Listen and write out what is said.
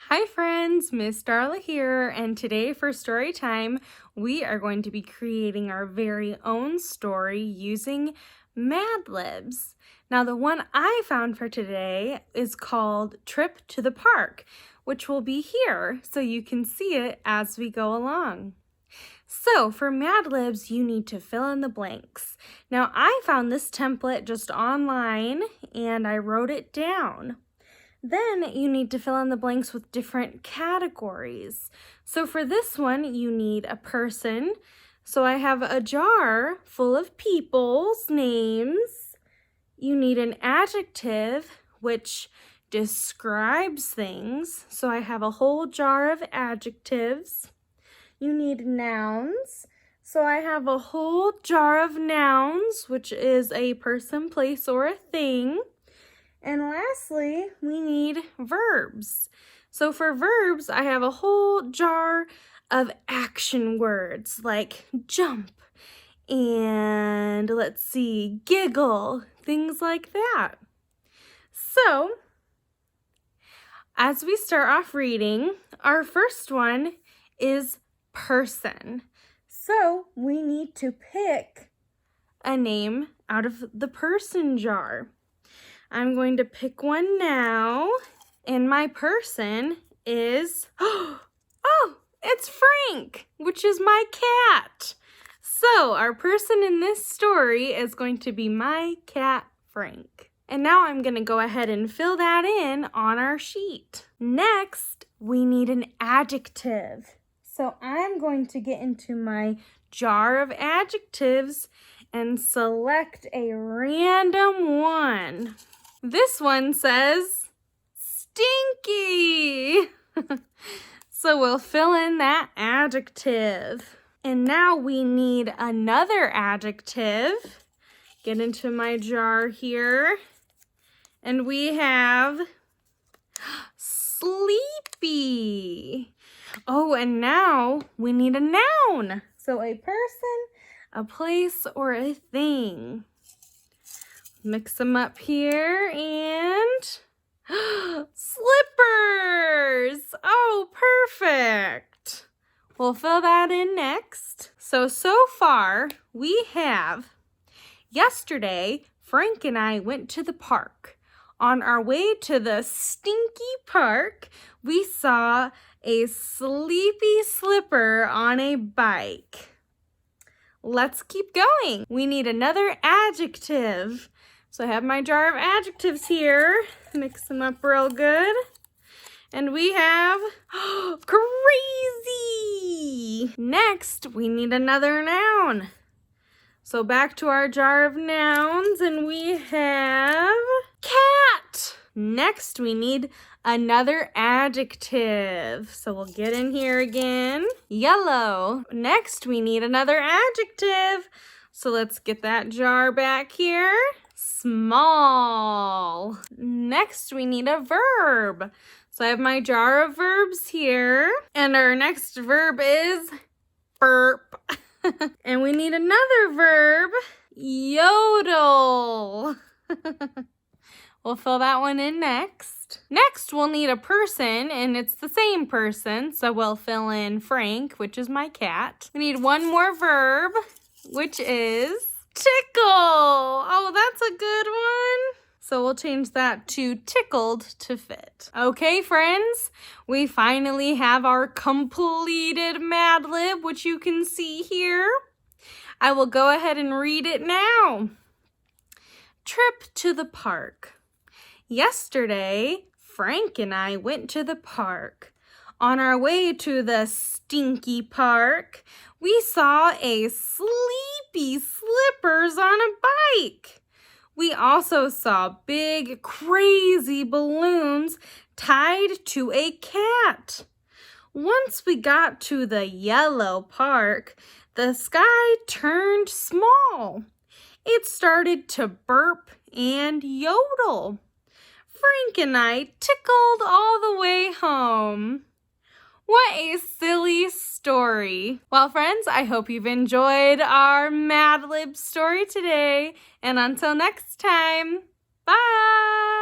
Hi friends, Miss Darla here, and today for story time, we are going to be creating our very own story using Mad Libs. Now the one I found for today is called Trip to the Park, which will be here so you can see it as we go along. So for Mad Libs, you need to fill in the blanks. Now I found this template just online and I wrote it down. Then you need to fill in the blanks with different categories. So for this one, you need a person. So I have a jar full of people's names. You need an adjective, which describes things. So I have a whole jar of adjectives. You need nouns. So I have a whole jar of nouns, which is a person, place, or a thing. And lastly, we need verbs. So for verbs, I have a whole jar of action words like jump and let's see, giggle, things like that. So as we start off reading, our first one is person. So we need to pick a name out of the person jar. I'm going to pick one now, and my person is, oh, it's Frank, which is my cat. So our person in this story is going to be my cat, Frank. And now I'm going to go ahead and fill that in on our sheet. Next, we need an adjective. So I'm going to get into my jar of adjectives and select a random one. This one says stinky. So we'll fill in that adjective. And now we need another adjective. Get into my jar here. And we have sleepy. Oh, and now we need a noun. So a person, a place, or a thing. Mix them up here and slippers. Oh, perfect. We'll fill that in next. So far we have yesterday, Frank and I went to the park. On our way to the stinky park, we saw a sleepy slipper on a bike. Let's keep going. We need another adjective. So I have my jar of adjectives here. Mix them up real good. And we have crazy. Next, we need another noun. So back to our jar of nouns and we have cat. Next, we need another adjective. So we'll get in here again. Yellow. Next, we need another adjective. So let's get that jar back here. Small. Next, we need a verb. So I have my jar of verbs here. And our next verb is burp. And we need another verb, yodel. We'll fill that one in next. Next, we'll need a person, and it's the same person. So we'll fill in Frank, which is my cat. We need one more verb, which is tickle. Oh, that's a good one. So we'll change that to tickled to fit. Okay, friends, we finally have our completed Mad Lib, which you can see here. I will go ahead and read it now. Trip to the park. Yesterday, Frank and I went to the park. On our way to the stinky park, we saw a sleepy slippers on a bike. We also saw big, crazy balloons tied to a cat. Once we got to the yellow park, the sky turned small. It started to burp and yodel. Frank and I tickled all the way home. What a silly story. Well, friends, I hope you've enjoyed our Mad Lib story today. And until next time, bye!